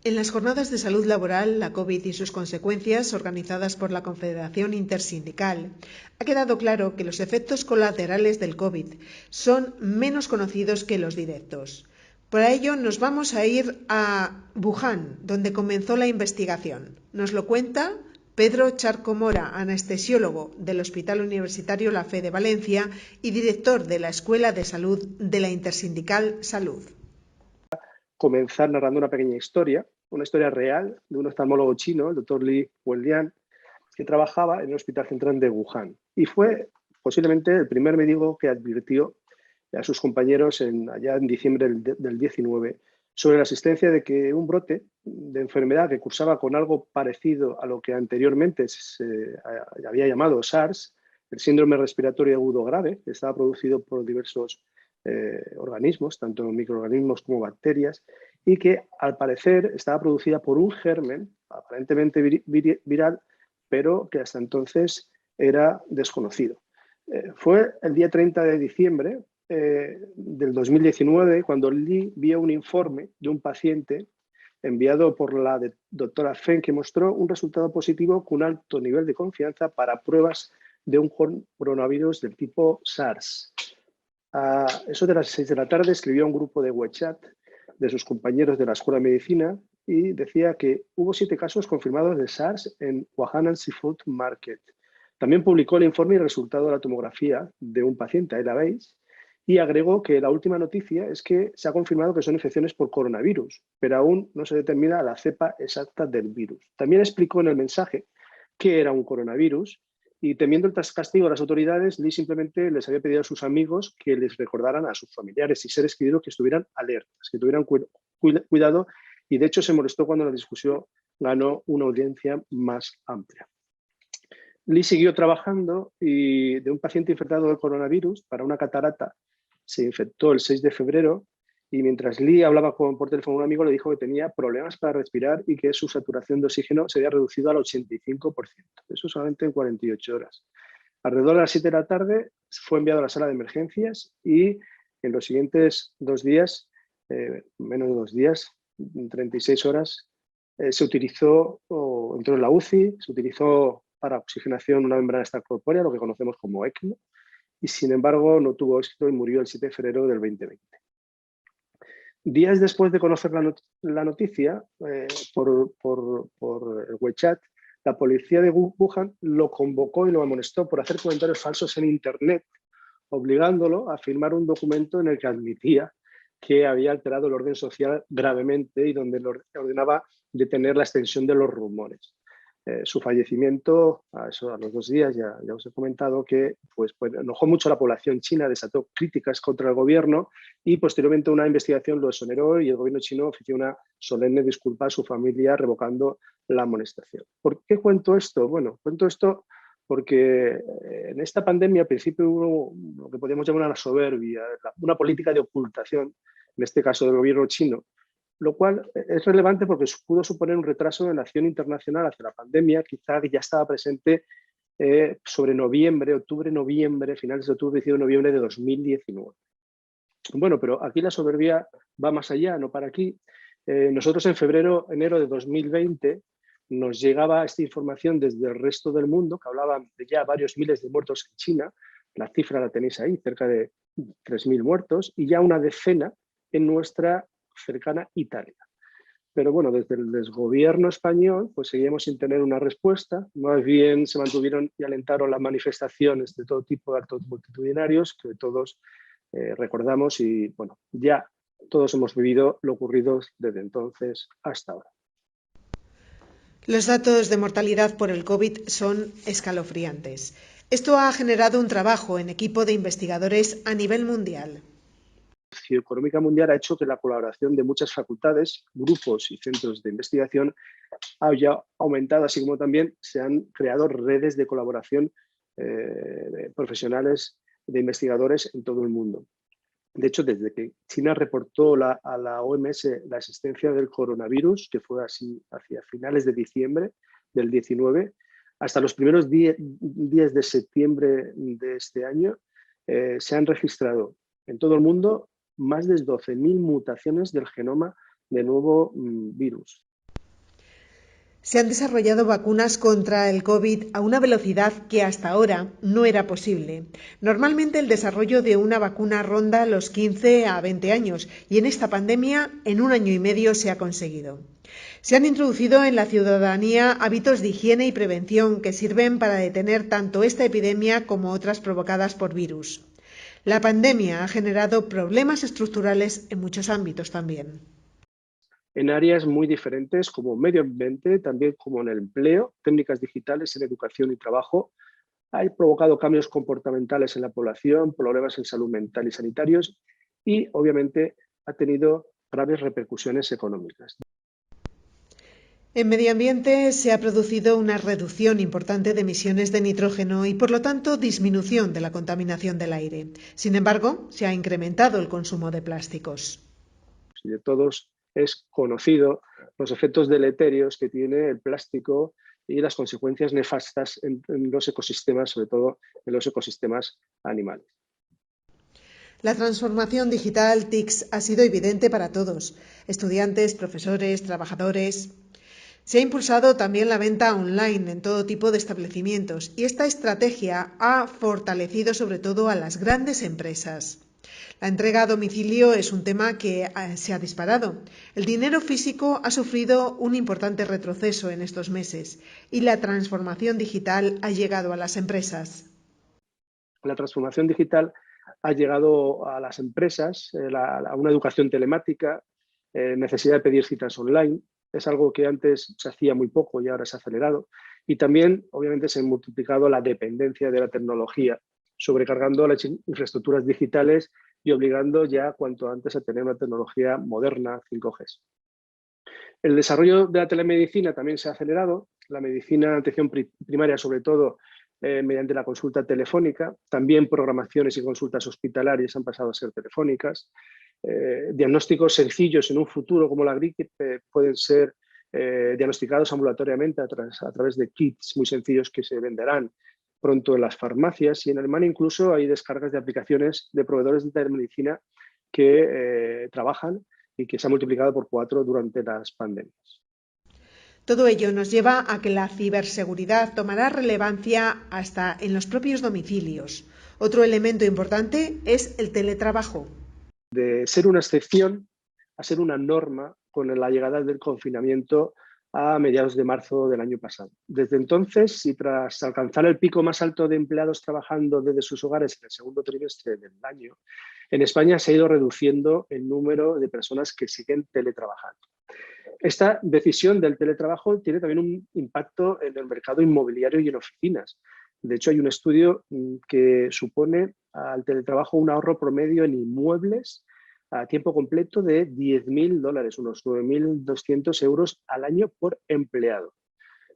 En las jornadas de salud laboral, la COVID y sus consecuencias, organizadas por la Confederación Intersindical, ha quedado claro que los efectos colaterales del COVID son menos conocidos que los directos. Por ello, nos vamos a ir a Wuhan, donde comenzó la investigación. Nos lo cuenta Pedro Charco Mora, anestesiólogo del Hospital Universitario La Fe de Valencia y director de la Escuela de Salud de la Intersindical Salud. Comenzar narrando una historia real de un oftalmólogo chino, el doctor Li Wenlian, que trabajaba en el Hospital Central de Wuhan. Y fue posiblemente el primer médico que advirtió a sus compañeros allá en diciembre del 19 sobre la existencia de que un brote de enfermedad que cursaba con algo parecido a lo que anteriormente se había llamado SARS, el síndrome respiratorio agudo grave, que estaba producido por diversos organismos, tanto microorganismos como bacterias, y que al parecer estaba producida por un germen aparentemente viral, pero que hasta entonces era desconocido. Fue el día 30 de diciembre del 2019 cuando Li vio un informe de un paciente enviado por la doctora Feng que mostró un resultado positivo con un alto nivel de confianza para pruebas de un coronavirus del tipo SARS. A eso de las 6 de la tarde escribió a un grupo de WeChat de sus compañeros de la Escuela de Medicina y decía que hubo 7 casos confirmados de SARS en Wuhan Seafood Market. También publicó el informe y el resultado de la tomografía de un paciente, ahí la veis, y agregó que la última noticia es que se ha confirmado que son infecciones por coronavirus, pero aún no se determina la cepa exacta del virus. También explicó en el mensaje qué era un coronavirus y temiendo el castigo de las autoridades, Li simplemente les había pedido a sus amigos que les recordaran a sus familiares y seres queridos que estuvieran alertas, que tuvieran cuidado y de hecho se molestó cuando la discusión ganó una audiencia más amplia. Li siguió trabajando y de un paciente infectado del coronavirus para una catarata se infectó el 6 de febrero y mientras Li hablaba por teléfono a un amigo le dijo que tenía problemas para respirar y que su saturación de oxígeno se había reducido al 85%. Eso solamente en 48 horas. Alrededor de las 7 de la tarde fue enviado a la sala de emergencias y en los siguientes 2 días, menos de 2 días, 36 horas, se utilizó, entró en la UCI, se utilizó para oxigenación una membrana extracorpórea, lo que conocemos como ECMO, y sin embargo no tuvo éxito y murió el 7 de febrero del 2020. Días después de conocer la noticia, por el WeChat, la policía de Wuhan lo convocó y lo amonestó por hacer comentarios falsos en Internet, obligándolo a firmar un documento en el que admitía que había alterado el orden social gravemente y donde ordenaba detener la extensión de los rumores. Su fallecimiento, a los 2 días, ya os he comentado que pues enojó mucho a la población china, desató críticas contra el gobierno y posteriormente una investigación lo exoneró y el gobierno chino ofició una solemne disculpa a su familia revocando la amonestación. ¿Por qué cuento esto? Bueno, cuento esto porque en esta pandemia al principio hubo lo que podríamos llamar una soberbia, una política de ocultación, en este caso del gobierno chino, lo cual es relevante porque pudo suponer un retraso en la acción internacional hacia la pandemia, quizá que ya estaba presente sobre octubre-noviembre, finales de octubre, principios de noviembre de 2019. Bueno, pero aquí la soberbia va más allá, no para aquí. Nosotros en enero de 2020 nos llegaba esta información desde el resto del mundo, que hablaban de ya varios miles de muertos en China, la cifra la tenéis ahí, cerca de 3.000 muertos, y ya una decena en nuestra cercana Italia. Pero bueno, desde el desgobierno español pues seguíamos sin tener una respuesta, más bien se mantuvieron y alentaron las manifestaciones de todo tipo de actos multitudinarios que todos recordamos y bueno, ya todos hemos vivido lo ocurrido desde entonces hasta ahora. Los datos de mortalidad por el COVID son escalofriantes. Esto ha generado un trabajo en equipo de investigadores a nivel mundial. La Organización Económica Mundial ha hecho que la colaboración de muchas facultades, grupos y centros de investigación haya aumentado, así como también se han creado redes de colaboración profesionales de investigadores en todo el mundo. De hecho, desde que China reportó a la OMS la existencia del coronavirus, que fue así hacia finales de diciembre del 19, hasta los primeros días de septiembre de este año, se han registrado en todo el mundo más de 12.000 mutaciones del genoma del nuevo virus. Se han desarrollado vacunas contra el COVID a una velocidad que hasta ahora no era posible. Normalmente el desarrollo de una vacuna ronda los 15 a 20 años y en esta pandemia en 1 año y medio se ha conseguido. Se han introducido en la ciudadanía hábitos de higiene y prevención que sirven para detener tanto esta epidemia como otras provocadas por virus. La pandemia ha generado problemas estructurales en muchos ámbitos también. En áreas muy diferentes como medio ambiente, también como en el empleo, técnicas digitales en educación y trabajo, ha provocado cambios comportamentales en la población, problemas en salud mental y sanitarios y, obviamente, ha tenido graves repercusiones económicas. En medio ambiente se ha producido una reducción importante de emisiones de nitrógeno y, por lo tanto, disminución de la contaminación del aire. Sin embargo, se ha incrementado el consumo de plásticos. De todos es conocido los efectos deleterios que tiene el plástico y las consecuencias nefastas en los ecosistemas, sobre todo en los ecosistemas animales. La transformación digital TICS ha sido evidente para todos, estudiantes, profesores, trabajadores. Se ha impulsado también la venta online en todo tipo de establecimientos y esta estrategia ha fortalecido sobre todo a las grandes empresas. La entrega a domicilio es un tema que se ha disparado. El dinero físico ha sufrido un importante retroceso en estos meses y la transformación digital ha llegado a las empresas. La transformación digital ha llegado a las empresas, a una educación telemática, necesidad de pedir citas online. Es algo que antes se hacía muy poco y ahora se ha acelerado. Y también, obviamente, se ha multiplicado la dependencia de la tecnología, sobrecargando las infraestructuras digitales y obligando ya cuanto antes a tener una tecnología moderna 5G. El desarrollo de la telemedicina también se ha acelerado. La medicina de atención primaria, sobre todo, mediante la consulta telefónica. También programaciones y consultas hospitalarias han pasado a ser telefónicas. Diagnósticos sencillos en un futuro como la gripe pueden ser diagnosticados ambulatoriamente a través de kits muy sencillos que se venderán pronto en las farmacias, y en Alemania incluso hay descargas de aplicaciones de proveedores de telemedicina que trabajan y que se ha multiplicado por 4 durante las pandemias. Todo ello nos lleva a que la ciberseguridad tomará relevancia hasta en los propios domicilios. Otro elemento importante es el teletrabajo. De ser una excepción a ser una norma con la llegada del confinamiento a mediados de marzo del año pasado. Desde entonces, y tras alcanzar el pico más alto de empleados trabajando desde sus hogares en el segundo trimestre del año, en España se ha ido reduciendo el número de personas que siguen teletrabajando. Esta decisión del teletrabajo tiene también un impacto en el mercado inmobiliario y en oficinas. De hecho, hay un estudio que supone al teletrabajo un ahorro promedio en inmuebles a tiempo completo de $10.000, unos 9.200 euros al año por empleado.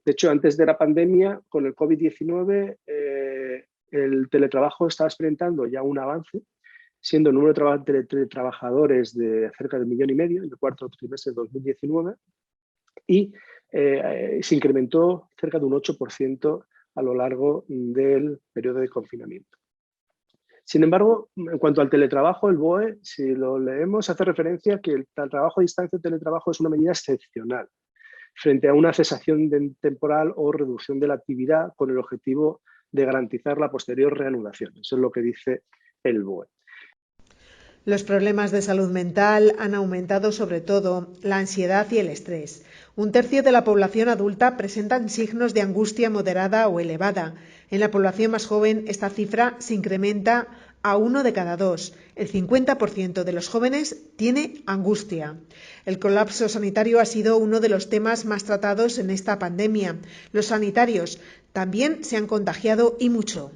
De hecho, antes de la pandemia, con el COVID-19, el teletrabajo estaba experimentando ya un avance, siendo el número de trabajadores de cerca de 1,5 millones en el cuarto trimestre de 2019 y se incrementó cerca de un 8% a lo largo del periodo de confinamiento. Sin embargo, en cuanto al teletrabajo, el BOE, si lo leemos, hace referencia a que el trabajo a distancia, el teletrabajo, es una medida excepcional frente a una cesación temporal o reducción de la actividad con el objetivo de garantizar la posterior reanudación. Eso es lo que dice el BOE. Los problemas de salud mental han aumentado sobre todo la ansiedad y el estrés. 1/3 de la población adulta presentan signos de angustia moderada o elevada. En la población más joven esta cifra se incrementa a 1 de cada 2. El 50% de los jóvenes tiene angustia. El colapso sanitario ha sido uno de los temas más tratados en esta pandemia. Los sanitarios también se han contagiado y mucho.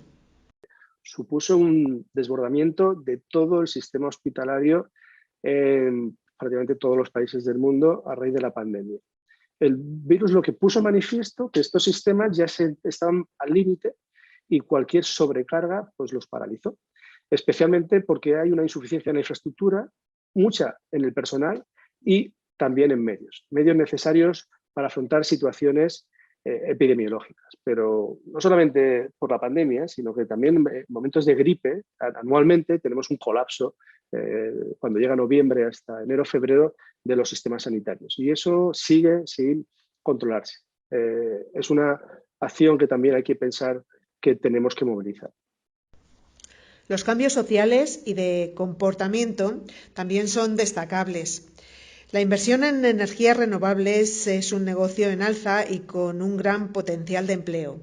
Supuso un desbordamiento de todo el sistema hospitalario en prácticamente todos los países del mundo a raíz de la pandemia. El virus lo que puso manifiesto que estos sistemas ya estaban al límite y cualquier sobrecarga pues los paralizó, especialmente porque hay una insuficiencia en la infraestructura, mucha en el personal y también en medios necesarios para afrontar situaciones epidemiológicas, pero no solamente por la pandemia, sino que también en momentos de gripe, anualmente tenemos un colapso cuando llega noviembre hasta enero, febrero, de los sistemas sanitarios, y eso sigue sin controlarse. es una acción que también hay que pensar que tenemos que movilizar. Los cambios sociales y de comportamiento también son destacables. La inversión en energías renovables es un negocio en alza y con un gran potencial de empleo.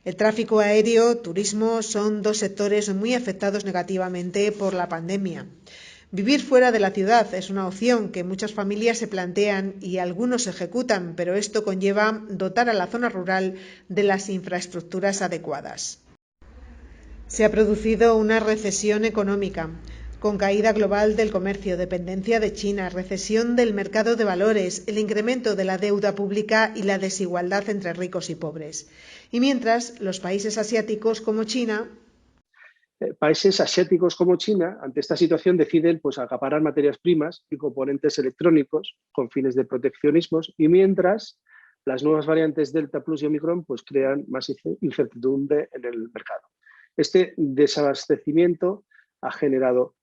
El tráfico aéreo, turismo son dos sectores muy afectados negativamente por la pandemia. Vivir fuera de la ciudad es una opción que muchas familias se plantean y algunos ejecutan, pero esto conlleva dotar a la zona rural de las infraestructuras adecuadas. Se ha producido una recesión económica, con caída global del comercio, dependencia de China, recesión del mercado de valores, el incremento de la deuda pública y la desigualdad entre ricos y pobres. Y mientras, los países asiáticos como China... Países asiáticos como China, ante esta situación, deciden acaparar materias primas y componentes electrónicos con fines de proteccionismo, y mientras las nuevas variantes Delta Plus y Omicron crean más incertidumbre en el mercado. Este desabastecimiento ha generado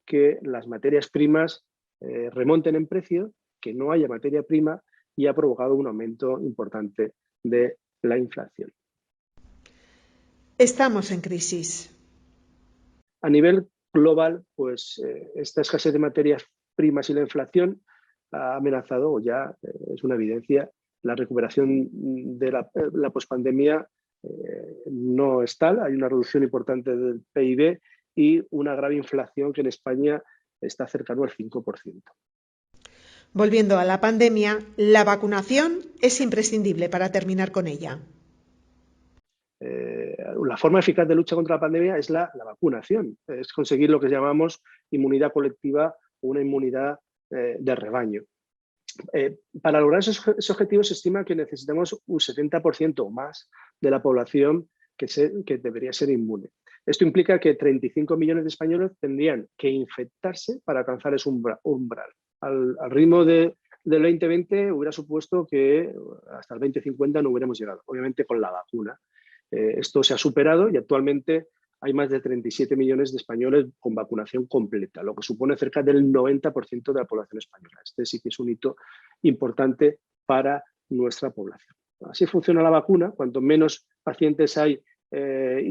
que las materias primas remonten en precio, que no haya materia prima, y ha provocado un aumento importante de la inflación. Estamos en crisis. A nivel global, esta escasez de materias primas y la inflación ha amenazado, o ya es una evidencia, la recuperación de la pospandemia no es tal. Hay una reducción importante del PIB y una grave inflación que en España está cercano al 5%. Volviendo a la pandemia, la vacunación es imprescindible para terminar con ella. La forma eficaz de lucha contra la pandemia es la vacunación, es conseguir lo que llamamos inmunidad colectiva o una inmunidad de rebaño. Para lograr esos objetivos se estima que necesitamos un 70% o más de la población que debería ser inmune. Esto implica que 35 millones de españoles tendrían que infectarse para alcanzar ese umbral. Al ritmo del 2020 hubiera supuesto que hasta el 2050 no hubiéramos llegado, obviamente con la vacuna. Esto se ha superado y actualmente hay más de 37 millones de españoles con vacunación completa, lo que supone cerca del 90% de la población española. Este sí que es un hito importante para nuestra población. Así funciona la vacuna. Cuanto menos pacientes hay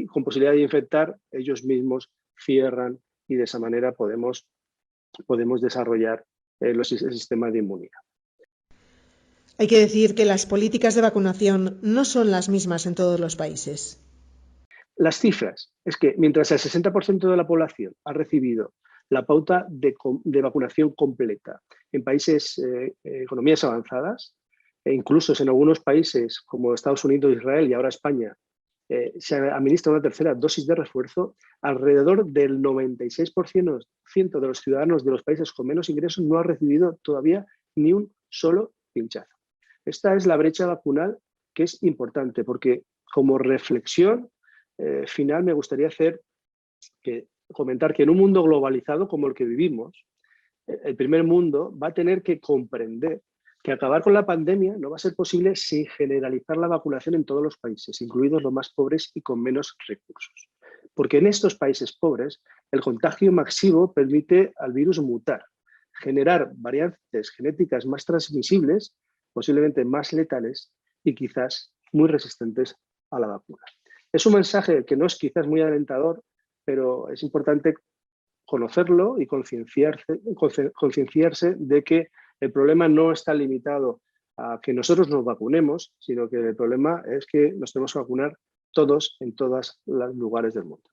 con posibilidad de infectar, ellos mismos cierran y de esa manera podemos desarrollar el sistema de inmunidad. Hay que decir que las políticas de vacunación no son las mismas en todos los países. Las cifras es que mientras el 60% de la población ha recibido la pauta de vacunación completa en países, economías avanzadas, e incluso en algunos países como Estados Unidos, Israel y ahora España, se administra una tercera dosis de refuerzo, alrededor del 96% de los ciudadanos de los países con menos ingresos no ha recibido todavía ni un solo pinchazo. Esta es la brecha vacunal, que es importante, porque como reflexión final me gustaría comentar que en un mundo globalizado como el que vivimos, el primer mundo va a tener que comprender que acabar con la pandemia no va a ser posible sin generalizar la vacunación en todos los países, incluidos los más pobres y con menos recursos. Porque en estos países pobres el contagio masivo permite al virus mutar, generar variantes genéticas más transmisibles, posiblemente más letales y quizás muy resistentes a la vacuna. Es un mensaje que no es quizás muy alentador, pero es importante conocerlo y concienciarse de que el problema no está limitado a que nosotros nos vacunemos, sino que el problema es que nos tenemos que vacunar todos en todos los lugares del mundo.